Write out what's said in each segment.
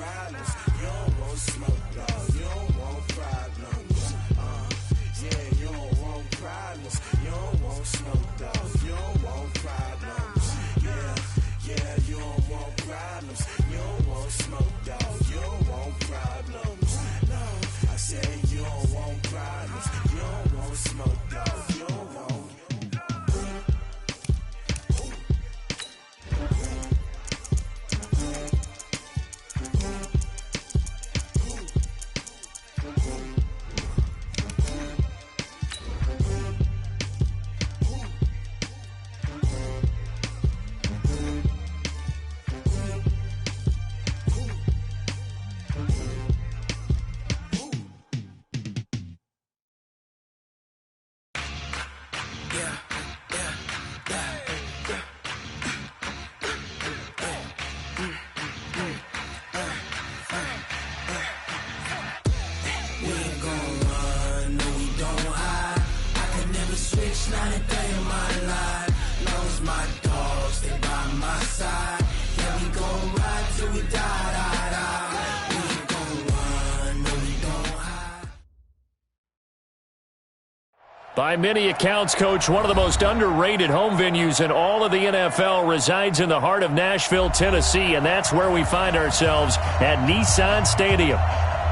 problems. You don't want smoke, dog. You don't want problems. Yeah, you don't want problems. You don't want smoke, dog. You don't want problems. Yeah, you don't want problems. You don't want smoke, dog. You don't want problems. No, I said you don't want problems. You don't want smoke, dog. You don't want. By many accounts, Coach, one of the most underrated home venues in all of the NFL resides in the heart of Nashville, Tennessee, and that's where we find ourselves at Nissan Stadium.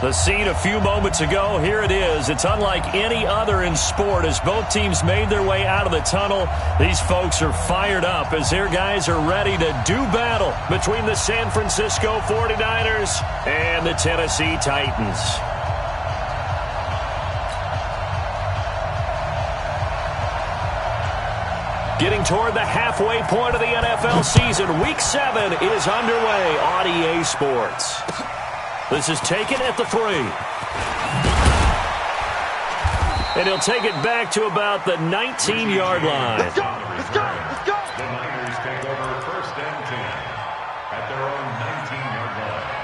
The scene a few moments ago, here it is. It's unlike any other in sport as both teams made their way out of the tunnel. These folks are fired up as their guys are ready to do battle between the San Francisco 49ers and the Tennessee Titans. Getting toward the halfway point of the NFL season, Week 7 is underway on EA Sports. This is taken at the 3. And he'll take it back to about the 19-yard line. Let's go! Let's go! Let's go! The Niners take over 1st and 10 at their own 19-yard line.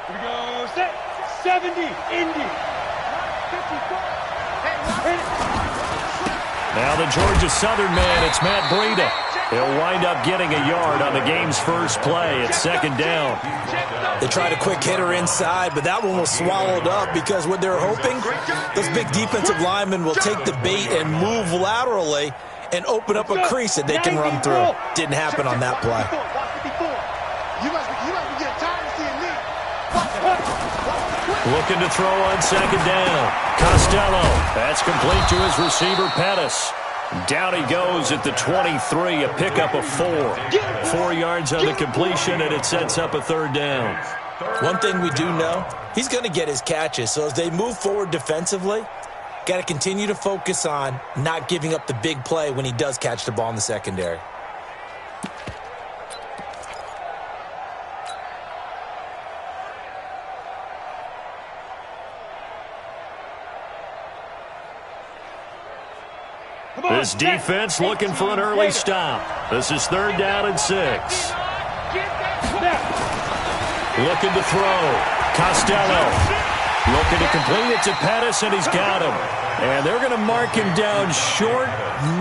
Here we go, set, 70, Indy, 54. Now the Georgia Southern man, it's Matt Breida. He'll wind up getting a yard on the game's first play. It's 2nd down. They tried a quick hitter inside, but that one was swallowed up because what they're hoping, those big defensive linemen will take the bait and move laterally and open up a crease that they can run through. Didn't happen on that play. Looking to throw on 2nd down. Costello. That's complete to his receiver, Pettis. Down he goes at the 23, a pickup of 4. 4 yards on the completion, and it sets up a 3rd down. One thing we do know, he's going to get his catches. So as they move forward defensively, got to continue to focus on not giving up the big play when he does catch the ball in the secondary. This defense looking for an early stop. This is 3rd down and 6. Looking to throw. Costello. Looking to complete it to Pettis, and he's got him. And they're going to mark him down short,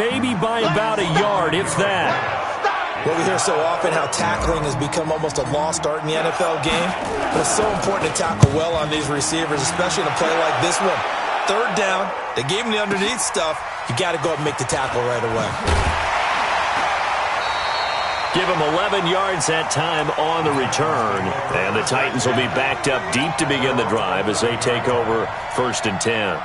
maybe by about a yard, if that. Well, we hear so often how tackling has become almost a lost art in the NFL game. But it's so important to tackle well on these receivers, especially in a play like this one. 3rd down, they gave him the underneath stuff. You got to go up and make the tackle right away. Give him 11 yards that time on the return. And the Titans will be backed up deep to begin the drive as they take over 1st and 10.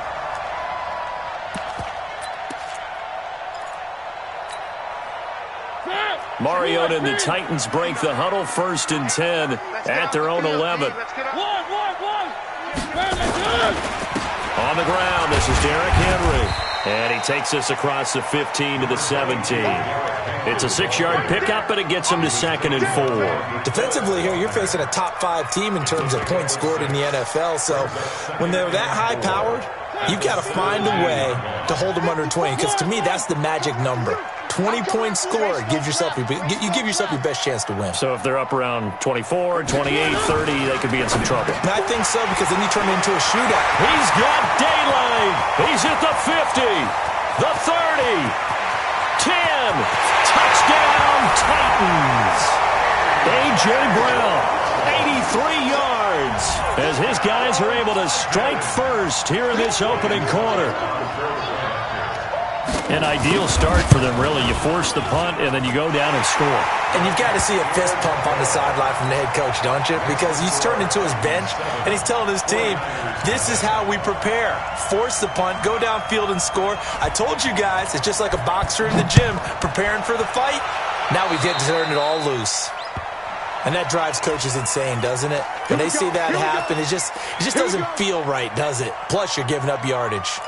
Mariota and the Titans break the huddle, 1st and 10 at their own 11. On the ground, this is Derrick Henry. And he takes us across the 15 to the 17. It's a 6-yard pickup, but it gets him to 2nd and 4. Defensively here, you're facing a top-5 team in terms of points scored in the NFL. So when they're that high-powered, you've got to find a way to hold them under 20. Because to me, that's the magic number. 20 points scored, you give yourself your best chance to win. So if they're up around 24, 28, 30, they could be in some trouble. And I think so, because then you turn it into a shootout. He's got daylight. He's at the 50, the 30, 10. Touchdown, Titans. A.J. Brown, 83 yards, as his guys are able to strike first here in this opening quarter. An ideal start for them, really. You force the punt, and then you go down and score. And you've got to see a fist pump on the sideline from the head coach, don't you? Because he's turned into his bench, and he's telling his team, this is how we prepare. Force the punt, go downfield and score. I told you guys, it's just like a boxer in the gym preparing for the fight. Now we get to turn it all loose. And that drives coaches insane, doesn't it? When they see that happen, it just doesn't feel right, does it? Plus, you're giving up yardage.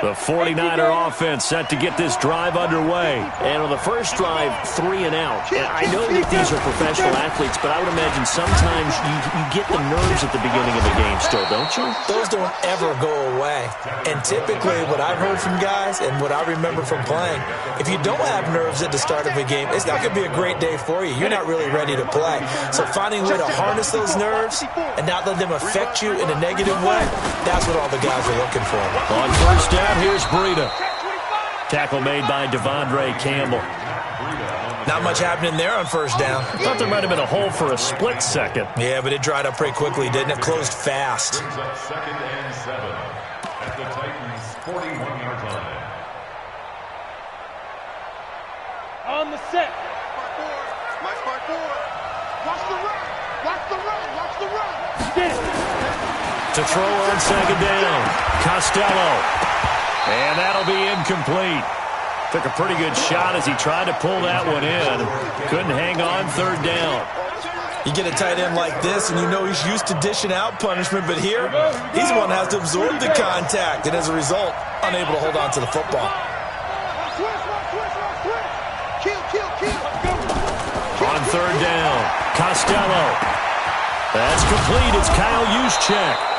The 49er offense set to get this drive underway. And on the first drive, 3 and out. And I know that these are professional athletes, but I would imagine sometimes you get the nerves at the beginning of the game still, don't you? Those don't ever go away. And typically what I've heard from guys and what I remember from playing, if you don't have nerves at the start of a game, it's not going to be a great day for you. You're not really ready to play. So finding a way to harness those nerves and not let them affect you in a negative way, that's what all the guys are looking for. On first down, here's Breida. Tackle made by Devondre Campbell. Not much happening there on first down. Thought there might have been a hole for a split second. Yeah, but it dried up pretty quickly, didn't it? Closed fast. 2nd and 7 at the Titans' 41-yard line. On the set. Watch the run. Watch the run. Watch the run. Get it. To throw on second down, Costello. And that'll be incomplete. Took a pretty good shot as he tried to pull that one in. Couldn't hang on third down. You get a tight end like this, and you know he's used to dishing out punishment, but here, he's the one that has to absorb the contact, and as a result, unable to hold on to the football. On third down, Costello. That's complete. It's Kyle Juszczyk.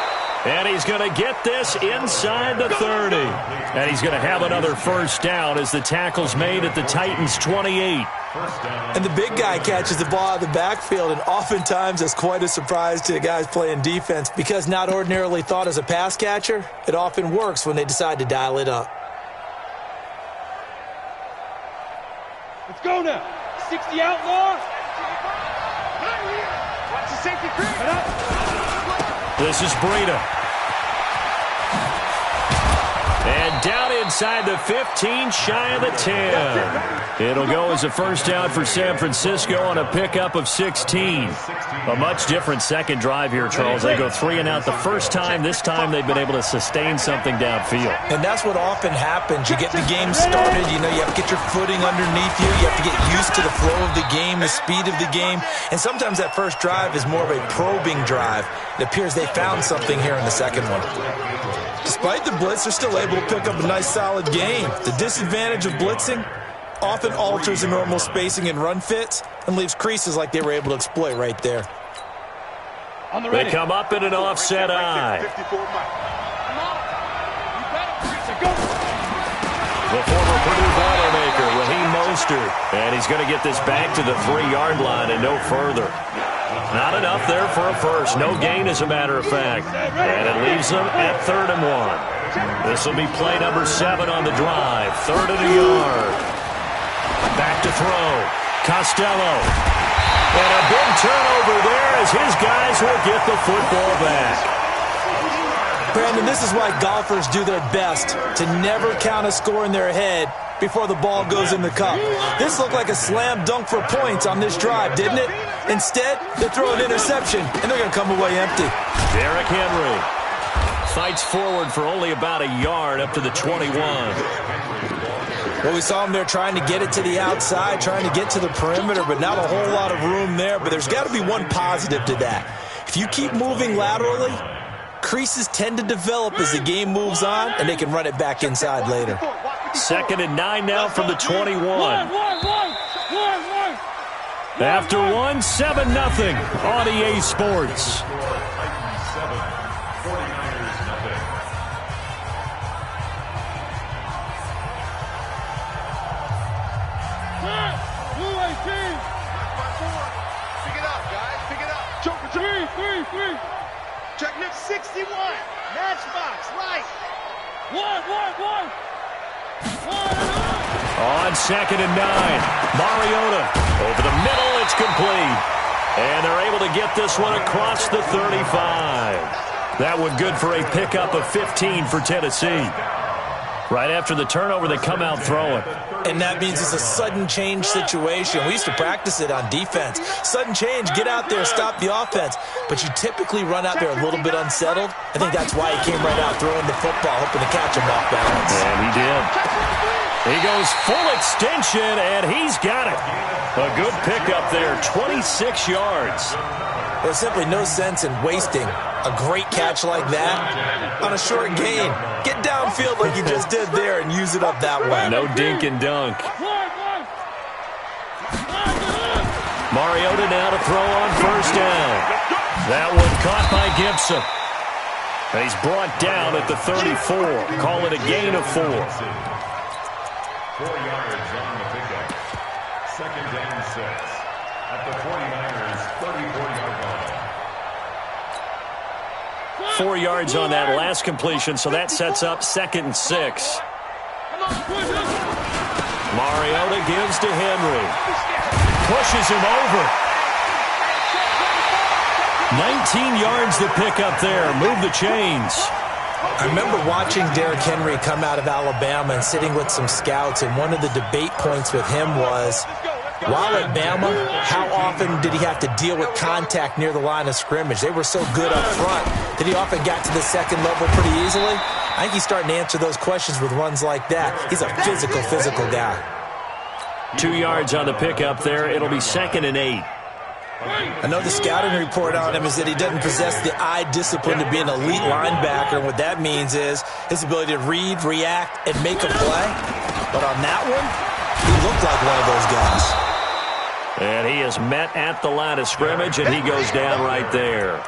And he's going to get this inside the 30. And he's going to have another first down as the tackle's made at the Titans' 28. And the big guy catches the ball out of the backfield, and oftentimes that's quite a surprise to the guys playing defense because not ordinarily thought as a pass catcher, it often works when they decide to dial it up. Let's go now. 60 outlaw. Watch the safety creep. This is Breida. And down inside the 15, shy of the 10. It'll go as a first down for San Francisco on a pickup of 16. A much different second drive here, Charles. They go 3 and out the first time. This time they've been able to sustain something downfield. And that's what often happens. You get the game started. You know, you have to get your footing underneath you. You have to get used to the flow of the game, the speed of the game. And sometimes that first drive is more of a probing drive. It appears they found something here in the second one. Despite the blitz, they're still able to pick up a nice, solid game. The disadvantage of blitzing often alters the normal spacing and run fits and leaves creases like they were able to exploit right there. They come up in an offset eye. The former Purdue Boilermaker, Raheem Mostert. And he's going to get this back to the 3-yard line and no further. Not enough there for a first. No gain, as a matter of fact. And it leaves them at 3rd and 1. This will be play number 7 on the drive. 3rd and a yard. Back to throw. Costello. And a big turnover there as his guys will get the football back. Brandon, this is why golfers do their best to never count a score in their head before the ball goes in the cup. This looked like a slam dunk for points on this drive, didn't it? Instead, they throw an interception, and they're going to come away empty. Derrick Henry fights forward for only about a yard up to the 21. Well, we saw him there trying to get it to the outside, trying to get to the perimeter, but not a whole lot of room there. But there's got to be one positive to that. If you keep moving laterally, creases tend to develop as the game moves on, and they can run it back inside later. 2nd and 9 now from the 21. After 1, 7-0 on EA Sports. Check next 61. Matchbox, right. One. On 2nd and 9, Mariota over the middle, it's complete. And they're able to get this one across the 35. That one good for a pickup of 15 for Tennessee. Right after the turnover, they come out throwing. And that means it's a sudden change situation. We used to practice it on defense. Sudden change, get out there, stop the offense. But you typically run out there a little bit unsettled. I think that's why he came right out throwing the football, hoping to catch him off balance. And he did. He goes full extension, and he's got it. A good pickup there, 26 yards. There's simply no sense in wasting a great catch like that on a short gain. Get downfield like you just did there and use it up that way. No dink and dunk. Mariota now to throw on 1st down. That one caught by Gibson. He's brought down at the 34. Call it a gain of 4. 4 yards on the pickup. 2nd and 6 at the 49ers' 34-yard line. 4 yards on that last completion, so that sets up 2nd and 6. Mariota gives to Henry. Pushes him over. 19 yards to pick up there. Move the chains. I remember watching Derrick Henry come out of Alabama and sitting with some scouts, and one of the debate points with him was, while at Bama, how often did he have to deal with contact near the line of scrimmage? They were so good up front that he often got to the 2nd level pretty easily. I think he's starting to answer those questions with runs like that. He's a physical guy. 2 yards on the pickup there. It'll be 2nd and 8. I know the scouting report on him is that he doesn't possess the eye discipline to be an elite linebacker. And what that means is his ability to read, react, and make a play. But on that one, he looked like one of those guys. And he is met at the line of scrimmage, and he goes down right there.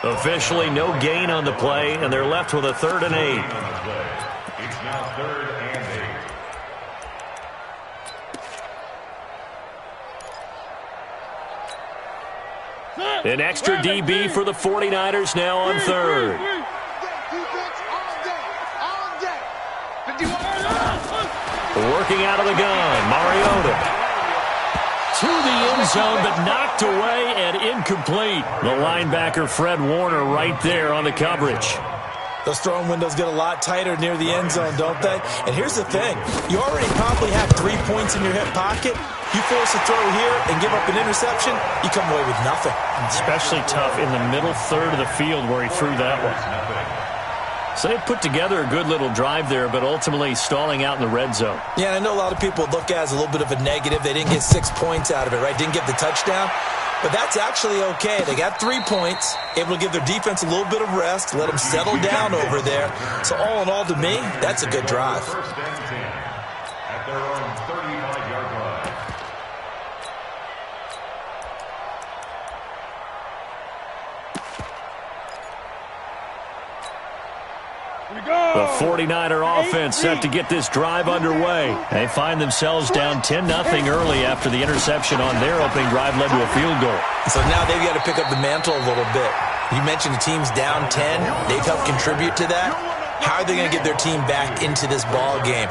Officially no gain on the play, and they're left with a 3rd and 8. It's now 3rd and 8. An extra DB for the 49ers now on 3rd. Working out of the gun, Mariota. To the end zone, but knocked away and incomplete. The linebacker, Fred Warner, right there on the coverage. Those throwing windows get a lot tighter near the end zone, don't they? And here's the thing. You already probably have 3 points in your hip pocket. You force a throw here and give up an interception, you come away with nothing. Especially tough in the middle 3rd of the field where he threw that one. So they put together a good little drive there, but ultimately stalling out in the red zone. Yeah, and I know a lot of people look at it as a little bit of a negative. They didn't get 6 points out of it, right? Didn't get the touchdown. But that's actually okay. They got 3 points, able to give their defense a little bit of rest, let them settle down over there. So all in all, to me, that's a good drive. 1st and 10 at their own 35-yard line. The 49er offense set to get this drive underway. They find themselves down 10-0 early after the interception on their opening drive led to a field goal. So now they've got to pick up the mantle a little bit. You mentioned the team's down 10. They've helped contribute to that. How are they going to get their team back into this ball game?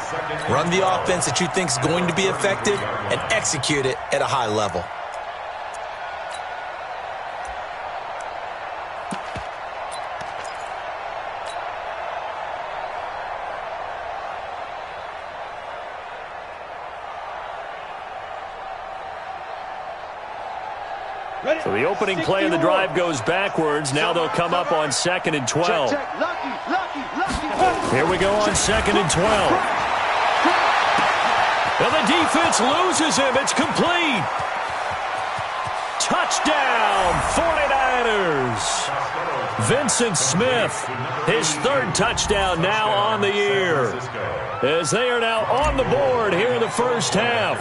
Run the offense that you think is going to be effective and execute it at a high level. So the opening play of the drive goes backwards. Now they'll come up on 2nd and 12. Here we go on 2nd and 12. And the defense loses him. It's complete. Touchdown, 49ers. Vincent Smith, his 3rd touchdown now on the year, as they are now on the board here in the first half.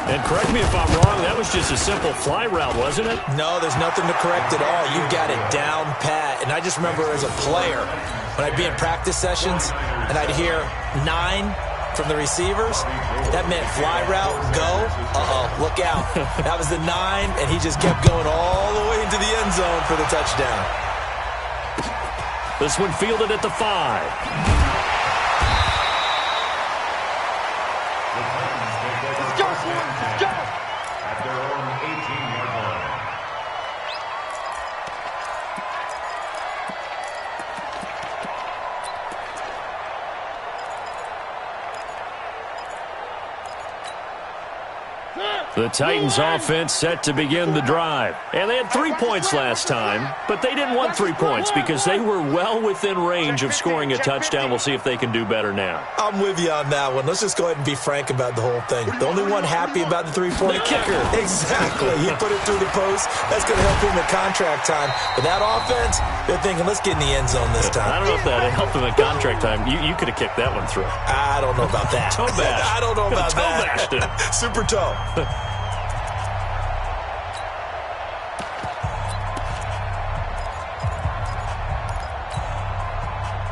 And correct me if I'm wrong, that was just a simple fly route, wasn't it? No, there's nothing to correct at all. You got it down pat. And I just remember as a player, when I'd be in practice sessions and I'd hear 9 from the receivers, that meant fly route, go, look out. That was the 9, and he just kept going all the way into the end zone for the touchdown. This one fielded at the 5. Let's go, let's go. At their own 18-yard line. The Titans offense set to begin the drive. And they had 3 points last time, but they didn't want 3 points because they were well within range of scoring a touchdown. We'll see if they can do better now. I'm with you on that one. Let's just go ahead and be frank about the whole thing. The only one happy about the three-point kicker. Exactly. He put it through the post. That's going to help him at contract time. But that offense, they're thinking, let's get in the end zone this time. I don't know if that helped him at contract time. You could have kicked that one through. I don't know about that. Toe bash. I don't know about toe bashed him. Super toe.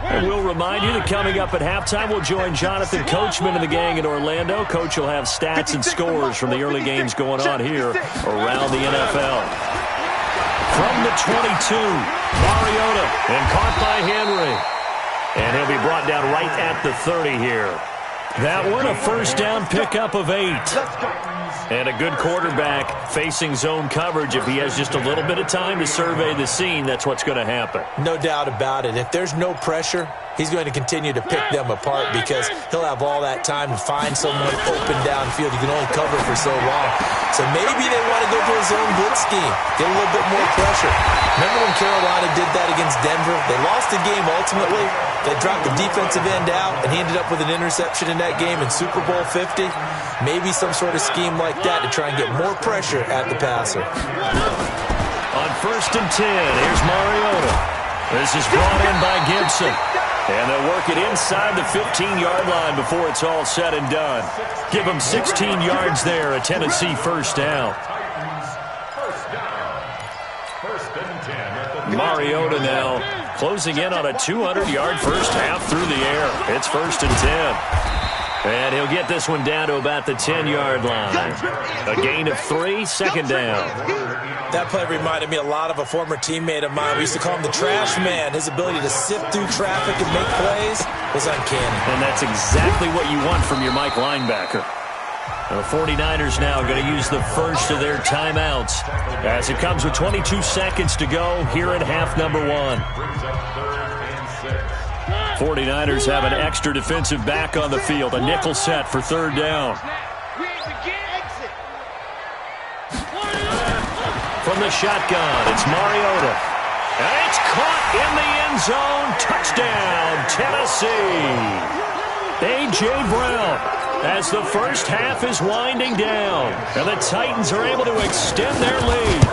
And we'll remind you that coming up at halftime, we'll join Jonathan Coachman and the gang in Orlando. Coach will have stats and scores from the early games going on here around the NFL. From the 22, Mariota, and caught by Henry. And he'll be brought down right at the 30 here. That one, a first down pickup of 8. And a good quarterback facing zone coverage. If he has just a little bit of time to survey the scene, that's what's going to happen. No doubt about it. If there's no pressure, he's going to continue to pick them apart because he'll have all that time to find someone open downfield. You can only cover for so long. So maybe they want to go to a zone blitz scheme, get a little bit more pressure. Remember when Carolina did that against Denver? They lost the game ultimately. They dropped the defensive end out, and he ended up with an interception in that game in Super Bowl 50. Maybe some sort of scheme like that to try and get more pressure at the passer. On 1st and 10, here's Mariota. This is brought in by Gibson. And they'll work it inside the 15-yard line before it's all said and done. Give them 16 yards there, a Tennessee first down. Mariota now closing in on a 200-yard first half through the air. It's 1st and 10. And he'll get this one down to about the 10-yard line. A gain of 3, second down. That play reminded me a lot of a former teammate of mine. We used to call him the trash man. His ability to sift through traffic and make plays was uncanny. And that's exactly what you want from your Mike linebacker. The 49ers now going to use the first of their timeouts as it comes with 22 seconds to go here in half number 1. 49ers have an extra defensive back on the field, a nickel set for 3rd down. From the shotgun, it's Mariota. And it's caught in the end zone. Touchdown, Tennessee. A.J. Brown, as the first half is winding down. And the Titans are able to extend their lead.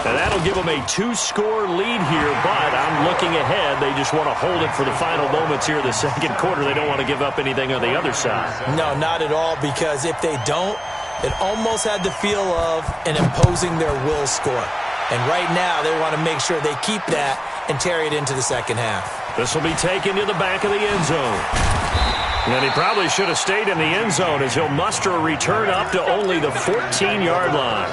And that'll give them a 2-score lead here, but I'm looking ahead. They just want to hold it for the final moments here of the second quarter. They don't want to give up anything on the other side. No, not at all, because if they don't, it almost had the feel of an imposing their will score. And right now, they want to make sure they keep that and carry it into the second half. This will be taken to the back of the end zone. And he probably should have stayed in the end zone as he'll muster a return up to only the 14-yard line.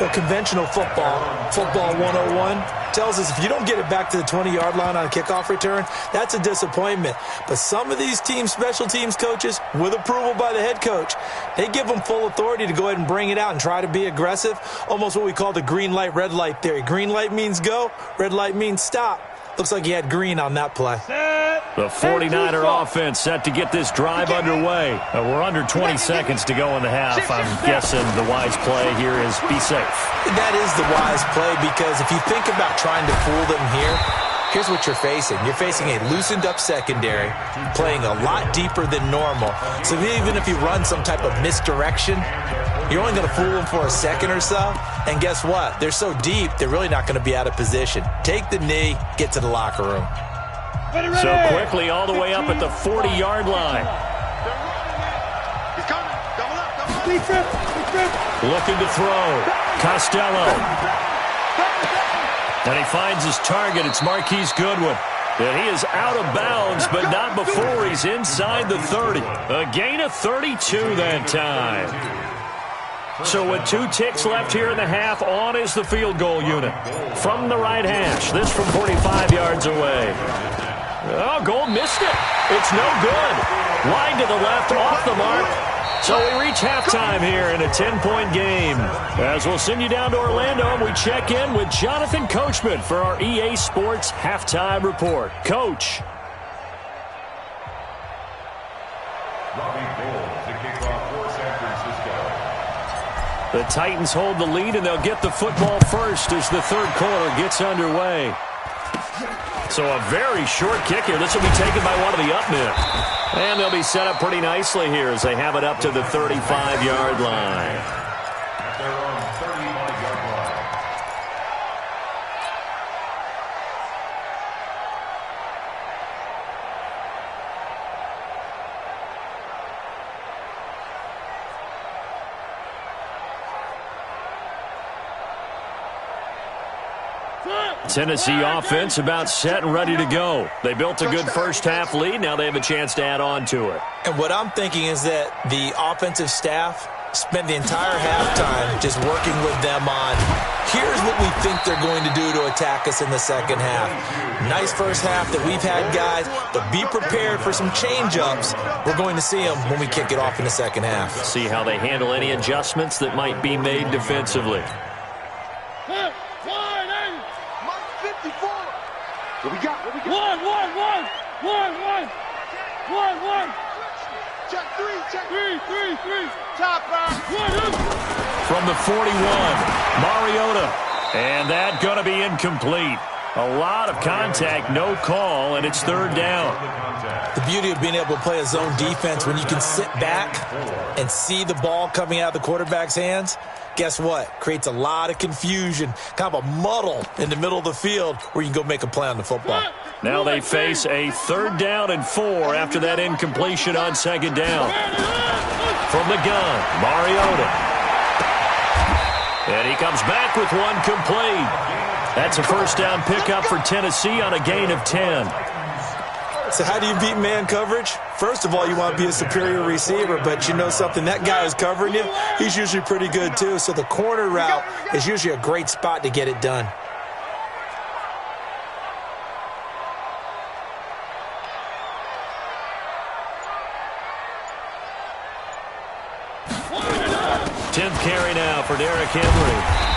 Well, conventional football 101, tells us if you don't get it back to the 20-yard line on a kickoff return, that's a disappointment. But some of these special teams coaches, with approval by the head coach, they give them full authority to go ahead and bring it out and try to be aggressive, almost what we call the green light, red light theory. Green light means go, red light means stop. Looks like he had green on that play. Set. The 49er offense set to get this drive underway. We're under 20 seconds to go in the half. I'm guessing the wise play here is be safe. That is the wise play, because if you think about trying to fool them here, here's what you're facing. You're facing a loosened-up secondary, playing a lot deeper than normal. So even if you run some type of misdirection, you're only going to fool them for a second or so. And guess what? They're so deep, they're really not going to be out of position. Take the knee, get to the locker room. So quickly all the way up at the 40-yard line. He's coming. Double up, double up. Looking to throw. Costello. And he finds his target. It's Marquise Goodwin. And he is out of bounds, but not before he's inside the 30. A gain of 32 that time. So with 2 ticks left here in the half, on is the field goal unit. From the right hash, this from 45 yards away. Oh, goal missed it. It's no good. Wide to the left, off the mark. So we reach halftime here in a 10-point game. As we'll send you down to Orlando, and we check in with Jonathan Coachman for our EA Sports Halftime Report. Coach. The Titans hold the lead, and they'll get the football first as the third quarter gets underway. So a very short kick here. This will be taken by one of the up men. And they'll be set up pretty nicely here as they have it up to the 35-yard line. At their own 35-yard line. Tennessee offense about set and ready to go. They built a good first-half lead. Now they have a chance to add on to it. And what I'm thinking is that the offensive staff spent the entire halftime just working with them on, here's what we think they're going to do to attack us in the second half. Nice first half that we've had, guys, but be prepared for some change-ups. We're going to see them when we kick it off in the second half. See how they handle any adjustments that might be made defensively. What we got? One. Check three. Top round. From the 41, Mariota. And that going to be incomplete. A lot of contact, no call, and it's third down. The beauty of being able to play a zone defense when you can sit back and see the ball coming out of the quarterback's hands, guess what? Creates a lot of confusion, kind of a muddle in the middle of the field where you can go make a play on the football. Now they face a 3rd down and 4 after that incompletion on 2nd down. From the gun, Mariota. And he comes back with one complete. That's a first down pickup for Tennessee on a gain of 10. So how do you beat man coverage? First of all, you want to be a superior receiver, but you know something, that guy who's covering you, he's usually pretty good too. So the corner route is usually a great spot to get it done. Tenth carry now for Derrick Henry.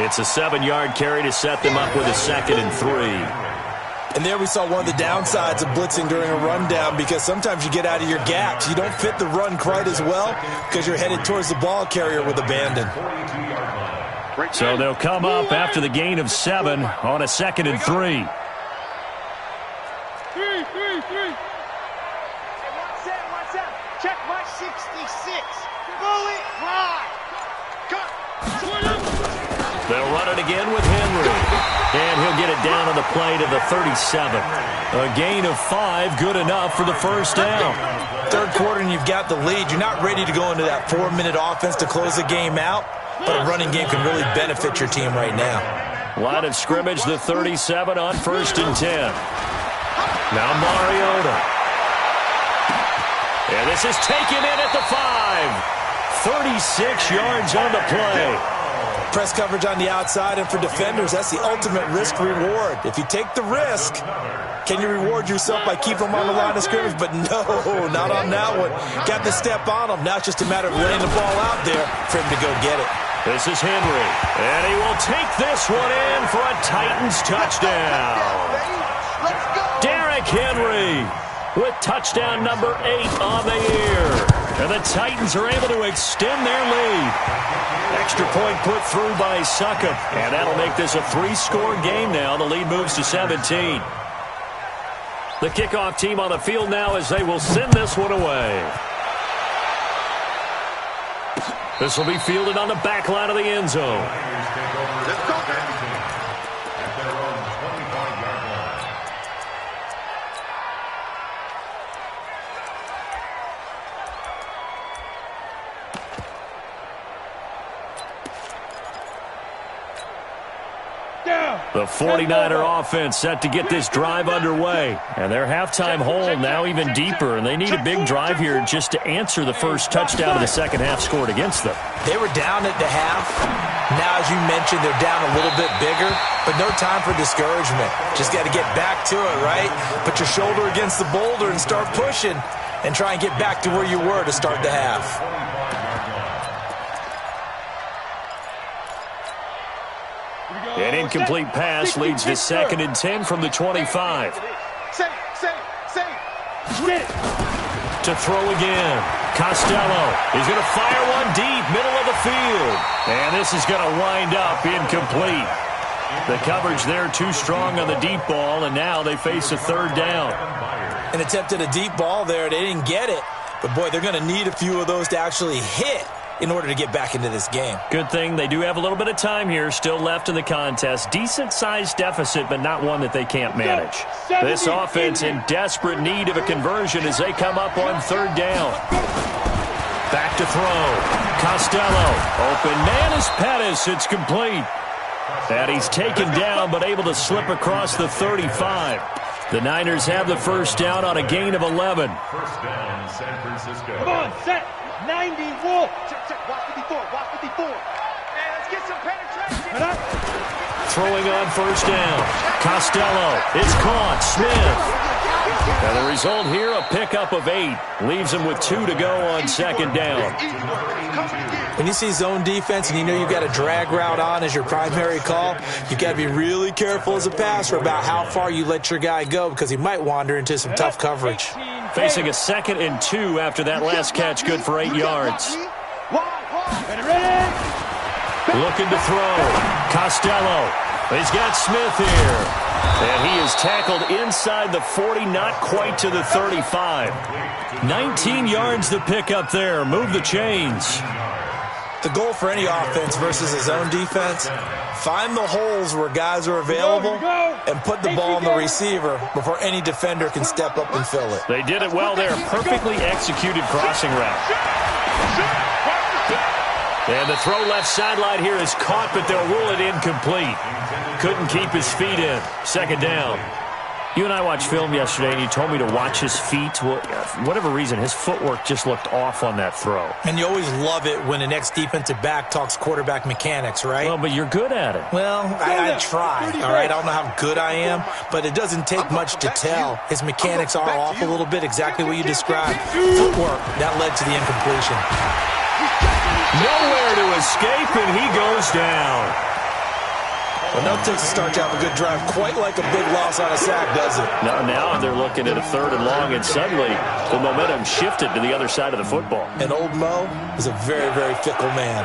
It's a 7-yard carry to set them up with a 2nd and 3. And there we saw one of the downsides of blitzing during a rundown, because sometimes you get out of your gaps. You don't fit the run quite as well because you're headed towards the ball carrier with abandon. So they'll come up after the gain of 7 on a 2nd and 3. What's that? Check my 66. Bullet high. Cut. They'll run it again with Henry. And he'll get it down on the play to the 37. A gain of 5, good enough for the first down. Third quarter and you've got the lead. You're not ready to go into that 4-minute offense to close the game out, but a running game can really benefit your team right now. Line of scrimmage, the 37 on 1st and 10. Now Mariota. And this is taken in at the 5. 36 yards on the play. Press coverage on the outside, and for defenders, that's the ultimate risk-reward. If you take the risk, can you reward yourself by keeping them on the line of scrimmage? But no, not on that one. Got to step on them. Now it's just a matter of laying the ball out there for him to go get it. This is Henry, and he will take this one in for a Titans touchdown. Derrick Henry with touchdown number 8 on the year. And the Titans are able to extend their lead. Extra point put through by Succop. And that'll make this a 3-score game now. The lead moves to 17. The kickoff team on the field now as they will send this one away. This will be fielded on the back line of the end zone. The 49er offense set to get this drive underway. And their halftime hole now even deeper. And they need a big drive here just to answer the first touchdown of the second half scored against them. They were down at the half. Now, as you mentioned, they're down a little bit bigger. But no time for discouragement. Just got to get back to it, right? Put your shoulder against the boulder and start pushing. And try and get back to where you were to start the half. An incomplete pass leads to 2nd and 10 from the 25. To throw again. Costello is going to fire one deep, middle of the field. And this is going to wind up incomplete. The coverage there too strong on the deep ball, and now they face a 3rd down. An attempt at a deep ball there. They didn't get it. But, boy, they're going to need a few of those to actually hit in order to get back into this game. Good thing they do have a little bit of time here still left in the contest. Decent-sized deficit, but not one that they can't manage. This offense in desperate need of a conversion as they come up on 3rd down. Back to throw. Costello. Open man is Pettis. It's complete. And he's taken down but able to slip across the 35. The Niners have the first down on a gain of 11. First down, San Francisco. Come on, set. 90, Wolf. Check. Watch 54. Watch 54. Man, let's get some penetration. Throwing on first down. Costello. It's caught. Smith. And the result here, a pickup of 8. Leaves him with 2 to go on 2nd down. When you see zone defense and you know you've got a drag route on as your primary call, you've got to be really careful as a passer about how far you let your guy go because he might wander into some tough coverage. Facing a 2nd and 2 after that last catch, good for 8 yards. Looking to throw. Costello. He's got Smith here. And he is tackled inside the 40, not quite to the 35. 19 yards to pick up there. Move the chains. The goal for any offense versus a zone defense, find the holes where guys are available and put the ball on the receiver before any defender can step up and fill it. They did it well there. Perfectly executed crossing route. And the throw left sideline here is caught, but they'll rule it incomplete. Couldn't keep his feet in. 2nd down. You and I watched film yesterday, and you told me to watch his feet. Well, for whatever reason, his footwork just looked off on that throw. And you always love it when the next defensive back talks quarterback mechanics, right? Well, but you're good at it. Well, I try, all right? I don't know how good I am, but it doesn't take much to tell. His mechanics are off a little bit, exactly what you described. Footwork, that led to the incompletion. Nowhere to escape, and he goes down. Enough takes a start to have a good drive, quite like a big loss on a sack, does it? Now they're looking at a 3rd and long, and suddenly the momentum shifted to the other side of the football. And old Mo is a very, very fickle man.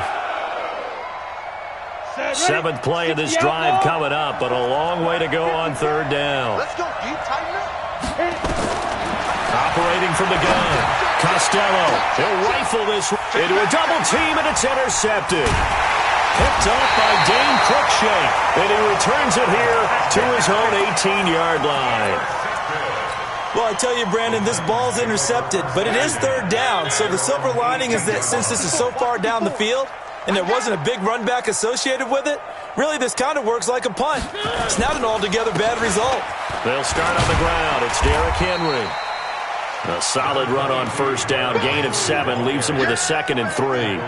7th play of this drive coming up, but a long way to go on 3rd down. Let's go deep, tighten up. Operating from the gun. Costello. He'll rifle this into a double team, and it's intercepted. Picked off by Dane Cruikshank, and he returns it here to his own 18-yard line. Well, I tell you, Brandon, this ball's intercepted, but it is 3rd down. So the silver lining is that since this is so far down the field and there wasn't a big run back associated with it, really this kind of works like a punt. It's not an altogether bad result. They'll start on the ground. It's Derrick Henry. A solid run on first down. Gain of 7 leaves him with a 2nd and 3.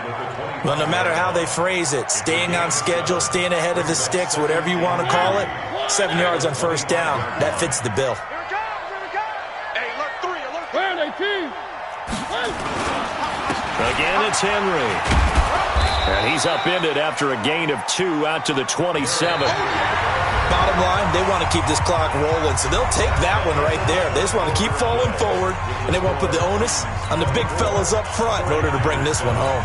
Well, no matter how they phrase it, staying on schedule, staying ahead of the sticks, whatever you want to call it, 7 yards on first down, that fits the bill. Hey, alert 3, alert 3. Where are they, team? Again, it's Henry. And he's upended after a gain of 2 out to the 27. Bottom line, they want to keep this clock rolling, so they'll take that one right there. They just want to keep falling forward, and they want to put the onus on the big fellas up front in order to bring this one home.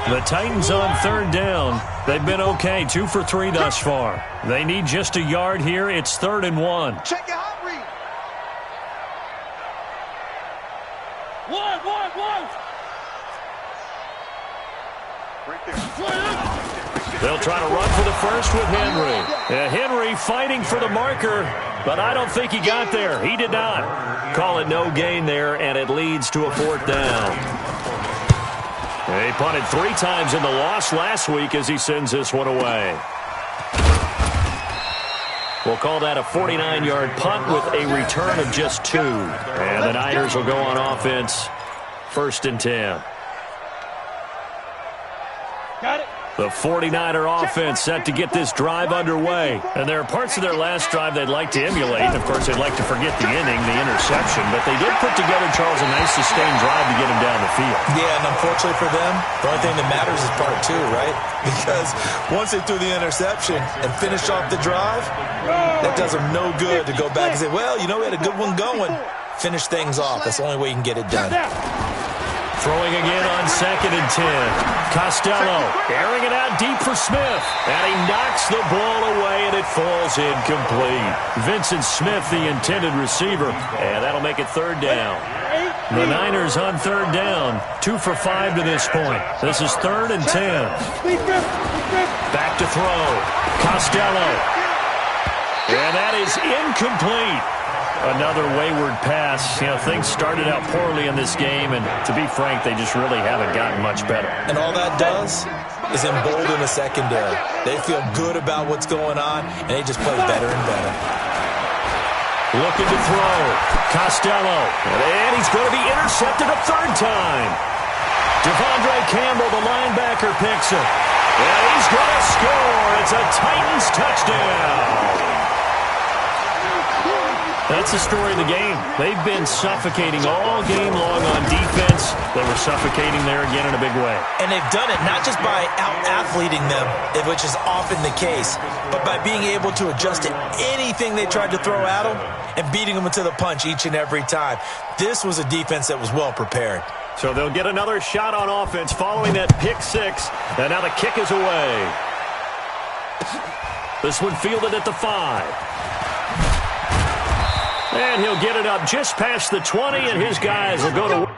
The Titans on third down. They've been okay, 2 for 3 thus far. They need just a yard here. It's 3rd and 1. Check your hot read. One. They'll try to run for the first with Henry. Henry fighting for the marker, but I don't think he got there. He did not. Call it no gain there, and it leads to a 4th down. He punted 3 times in the loss last week as he sends this one away. We'll call that a 49-yard punt with a return of just 2. And the Niners will go on offense, 1st and 10. Got it. The 49er offense set to get this drive underway. And there are parts of their last drive they'd like to emulate. And, of course, they'd like to forget the inning, the interception. But they did put together, Charles, a nice sustained drive to get him down the field. Yeah, and unfortunately for them, the only thing that matters is part 2, right? Because once they threw the interception and finished off the drive, that does them no good to go back and say, well, you know, we had a good one going. Finish things off. That's the only way you can get it done. Throwing again on 2nd and 10. Costello airing it out deep for Smith. And he knocks the ball away, and it falls incomplete. Vincent Smith, the intended receiver. And that'll make it 3rd down. The Niners on 3rd down. 2 for 5 to this point. This is 3rd and 10. Back to throw. Costello. And that is incomplete. Another wayward pass. You know, things started out poorly in this game, and to be frank, they just really haven't gotten much better. And all that does is embolden the secondary. They feel good about what's going on, and they just play better and better. Looking to throw. Costello. And he's going to be intercepted a 3rd time. Devondre Campbell, the linebacker, picks it. And he's going to score. It's a Titans touchdown. That's the story of the game. They've been suffocating all game long on defense. They were suffocating there again in a big way. And they've done it not just by out-athleting them, which is often the case, but by being able to adjust to anything they tried to throw at them and beating them to the punch each and every time. This was a defense that was well prepared. So they'll get another shot on offense following that pick 6. And now the kick is away. This one fielded at the 5. And he'll get it up just past the 20, and his guys will go to...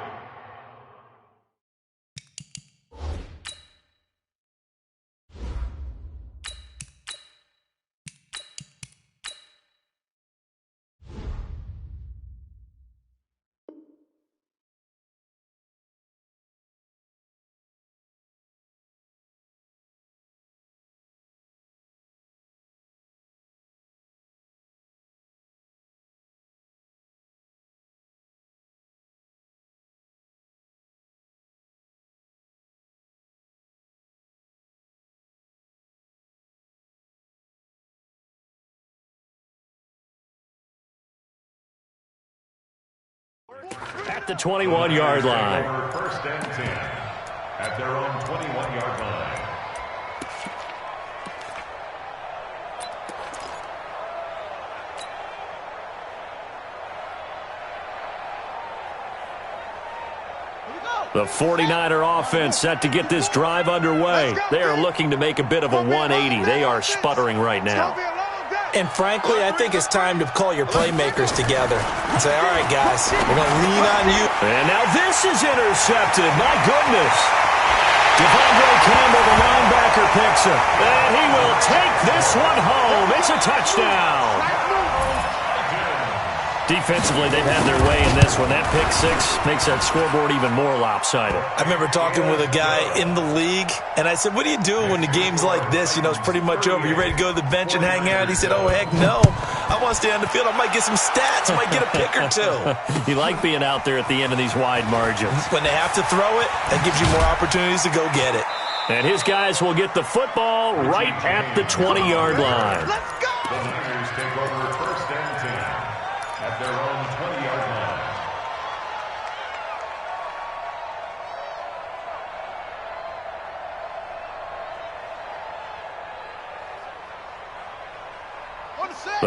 At the 21-yard line. 1st and 10 at their own 21-yard line. The 49er offense set to get this drive underway. They are looking to make a bit of a 180. They are sputtering right now. And frankly, I think it's time to call your playmakers together and say, all right, guys, we're going to lean on you. And now this is intercepted. My goodness. Devondre Campbell, the linebacker, picks it. And he will take this one home. It's a touchdown. Defensively, they've had their way in this one. That pick 6 makes that scoreboard even more lopsided. I remember talking with a guy in the league, and I said, what do you do when the game's like this? You know, it's pretty much over. You ready to go to the bench and hang out? He said, oh, heck no. I want to stay on the field. I might get some stats. I might get a pick or 2. You like being out there at the end of these wide margins. When they have to throw it, that gives you more opportunities to go get it. And his guys will get the football right at the 20-yard line. The Niners take over 1st and 10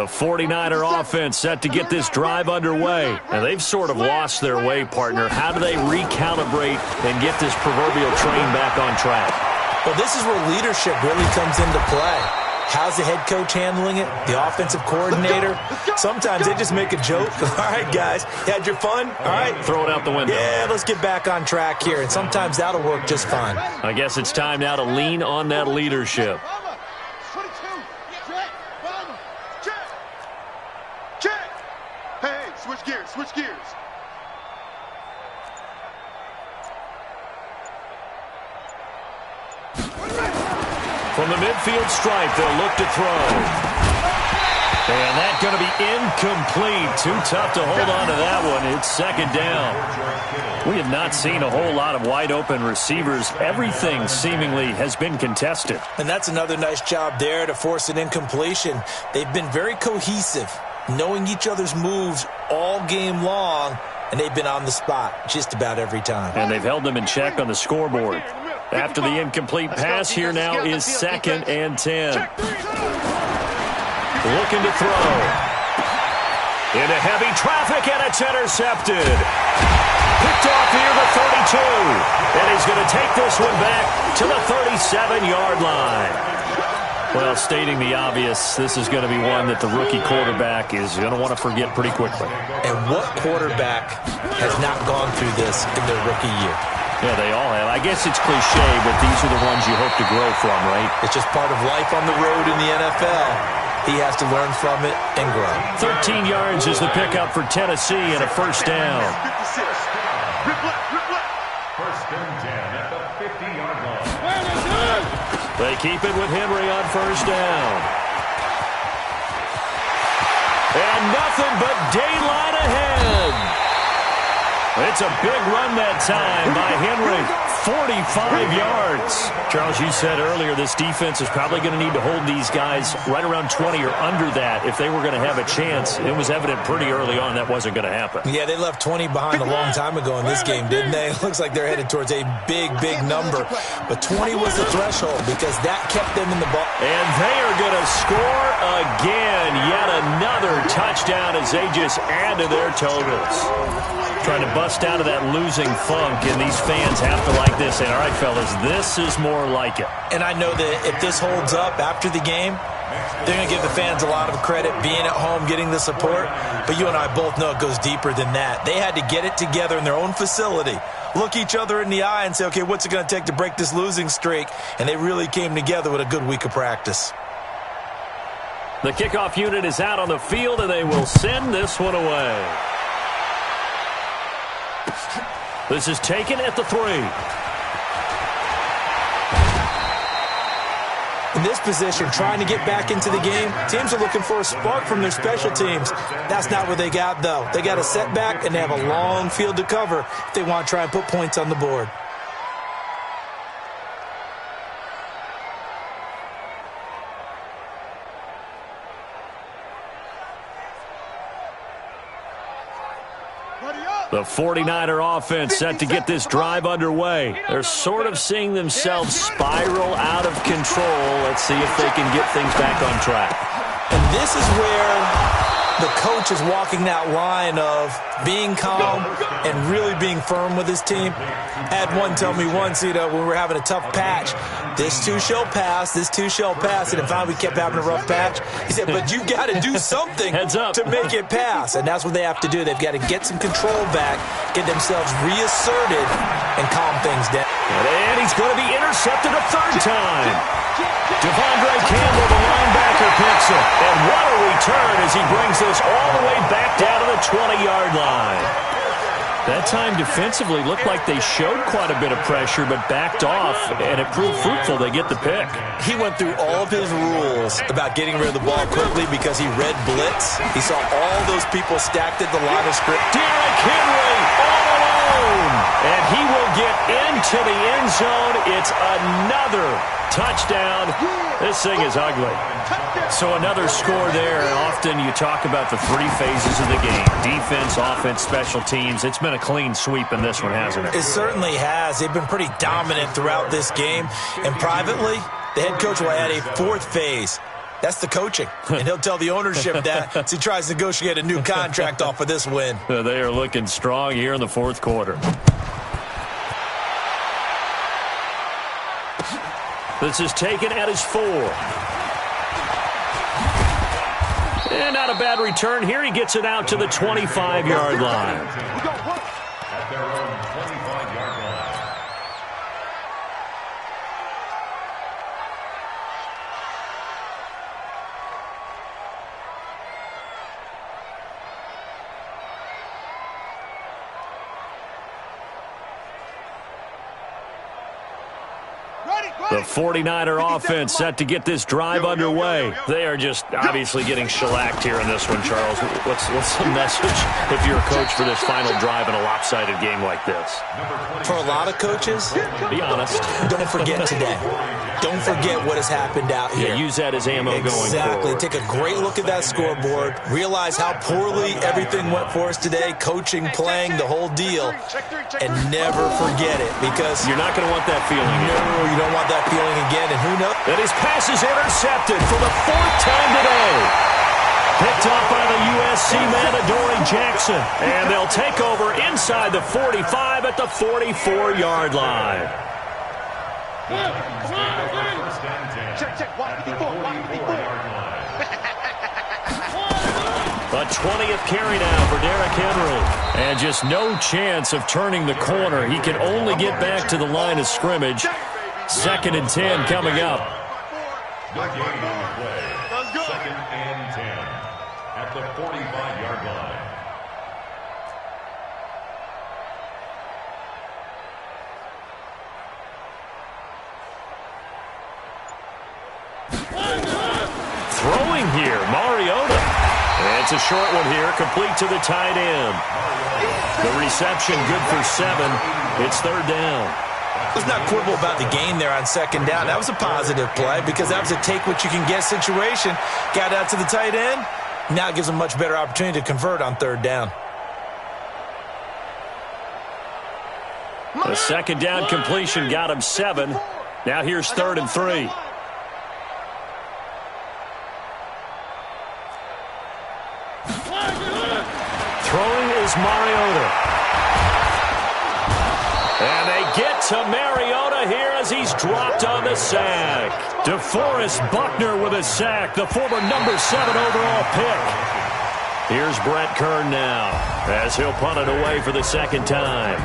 The 49er offense set to get this drive underway. And they've sort of lost their way, partner. How do they recalibrate and get this proverbial train back on track? Well, this is where leadership really comes into play. How's the head coach handling it? The offensive coordinator? Sometimes they just make a joke. All right, guys, you had your fun? All right. Throw it out the window. Yeah, let's get back on track here. And sometimes that'll work just fine. I guess it's time now to lean on that leadership. Hey, switch gears, switch gears. From the midfield stripe, they'll look to throw. And that's going to be incomplete. Too tough to hold on to that one. It's second down. We have not seen a whole lot of wide-open receivers. Everything seemingly has been contested. And that's another nice job there to force an incompletion. They've been very cohesive, knowing each other's moves all game long, and they've been on the spot just about every time. And they've held them in check on the scoreboard. After the incomplete pass, here now is 2nd and 10. Looking to throw. Into heavy traffic, and it's intercepted. Picked off here the 32. And he's going to take this one back to the 37-yard line. Well, stating the obvious, this is going to be one that the rookie quarterback is going to want to forget pretty quickly. And what quarterback has not gone through this in their rookie year? Yeah, they all have. I guess it's cliche, but these are the ones you hope to grow from, right? It's just part of life on the road in the NFL. He has to learn from it and grow. 13 yards is the pickup for Tennessee and a first down. First and 10 at the 50-yard line. They keep it with Henry on first down. And nothing but daylight ahead. It's a big run that time by Henry. 45 yards. Charles, you said earlier this defense is probably going to need to hold these guys right around 20 or under that if they were going to have a chance. It was evident pretty early on that wasn't going to happen. Yeah, they left 20 behind a long time ago in this game, didn't they? It looks like they're headed towards a big, big number. But 20 was the threshold because that kept them in the ball. And they are going to score again. Yet another touchdown as they just add to their totals. Trying to bust out of that losing funk, and these fans have to like this. And all right, fellas, this is more like it. And I know that if this holds up after the game, they're going to give the fans a lot of credit being at home, getting the support. But you and I both know it goes deeper than that. They had to get it together in their own facility, look each other in the eye and say, okay, what's it going to take to break this losing streak? And they really came together with a good week of practice. The kickoff unit is out on the field, and they will send this one away. This is taken at the 3. In this position, trying to get back into the game, teams are looking for a spark from their special teams. That's not what they got, though. They got a setback, and they have a long field to cover if they want to try and put points on the board. The 49er offense set to get this drive underway. They're sort of seeing themselves spiral out of control. Let's see if they can get things back on track. And this is where the coach is walking that line of being calm and really being firm with his team. I had one tell me once, when we were having a tough patch, this too shall pass, this too shall pass. And finally we kept having a rough patch. He said, but you got to do something to make it pass. And that's what they have to do. They've got to get some control back, get themselves reasserted, and calm things down. And he's going to be intercepted a third time. Devondre Campbell, the linebacker, picks it. And what a return as he brings this all the way back down to the 20-yard line. That time defensively looked like they showed quite a bit of pressure but backed off, and it proved fruitful. They get the pick. He went through all of his rules about getting rid of the ball quickly because he read blitz. He saw all those people stacked at the line of script. Derrick Henry all alone, and he will get into the end zone. It's another touchdown. This thing is ugly. So another score there, and often you talk about the 3 phases of the game. Defense, offense, special teams. It's been a clean sweep in this one, hasn't it? It certainly has. They've been pretty dominant throughout this game. And privately, the head coach will add a 4th phase. That's the coaching. And he'll tell the ownership that as he tries to negotiate a new contract off of this win. They are looking strong here in the fourth quarter. This is taken at his 4. And not a bad return here. He gets it out to the 25-yard line. At their own 25-yard line. The 49er offense set to get this drive underway. They are just obviously getting shellacked here in this one, Charles. What's the message if you're a coach for this final drive in a lopsided game like this? For a lot of coaches, be honest. Don't forget today. Don't forget what has happened out here. Yeah, use that as ammo going forward. Exactly. Take a great look at that scoreboard. Realize how poorly everything went for us today. Coaching, playing, the whole deal. And never forget it because you're not going to want that feeling. No, you don't want that feeling again. And who knows? And his pass is intercepted for the 4th time today. Picked off by the USC man, Adoree Jackson. And they'll take over inside the 45 at the 44-yard line. Check. Watch 54. A 20th carry now for Derrick Henry. And just no chance of turning the corner. He can only get back to the line of scrimmage. 2nd and 10 coming up. The game on the play. 2nd and 10 at the 45-yard line. Throwing here, Mariota. And it's a short one here, complete to the tight end. The reception good for 7. It's 3rd down. Let's not quibble about the gain there on 2nd down. That was a positive play because that was a take-what-you-can-get situation. Got out to the tight end. Now it gives them a much better opportunity to convert on 3rd down. The 2nd down completion got him 7. Now here's 3rd and 3. Throwing is Mariota. And they get to Mariota here as he's dropped on the sack. DeForest Buckner with a sack, the former number 7 overall pick. Here's Brett Kern now as he'll punt it away for the 2nd time.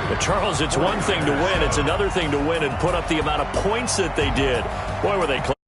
But Charles, it's one thing to win. It's another thing to win and put up the amount of points that they did. Boy, were they close.